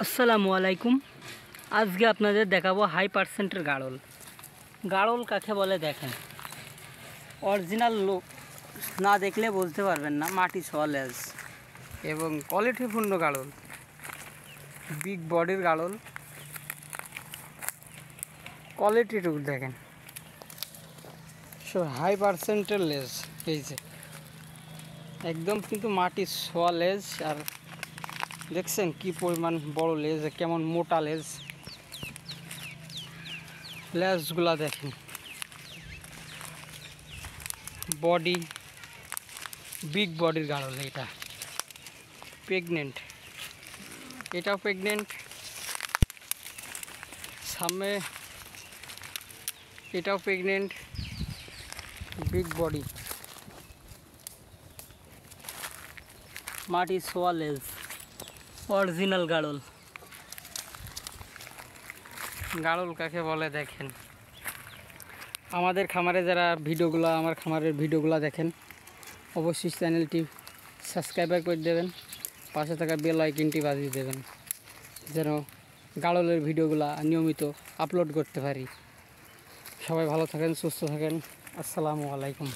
আসসালামু আলাইকুম। আজকে আপনাদের দেখাবো হাই পার্সেন্টের গাড়ল। গাড়ল কাকে বলে দেখেন, অরিজিনাল লোক না দেখলে বুঝতে পারবেন না। মাটি সলেজ এবং কোয়ালিটিপূর্ণ গাড়ল, বিগ বডির গাড়ল, কোয়ালিটিটুকু দেখেন। সব হাই পার্সেন্টের লেজ, এই যে একদম কিন্তু মাটি সোয়া লেজ। আর দেখছেন কি পরিমাণ বড় লেজ, কেমন মোটা লেজ, লেজগুলা দেখেন। বডি বিগ বডির গাড়ল। এটা প্রেগনেন্ট, এটাও প্রেগনেন্ট। সামনে এটাও প্রেগনেন্ট, বিগ বডি, মাটি সোয়া লেজ, অরিজিনাল গাড়ল। গাড়ল কাকে বলে দেখেন। আমাদের খামারে যারা আমার খামারের ভিডিওগুলো দেখেন, অবশ্যই চ্যানেলটি সাবস্ক্রাইব করে দেবেন, পাশে থাকা বেল আইকনটি বাজিয়ে দেবেন, যেন গাড়লের ভিডিওগুলো নিয়মিত আপলোড করতে পারি। সবাই ভালো থাকেন, সুস্থ থাকেন। আসসালামু আলাইকুম।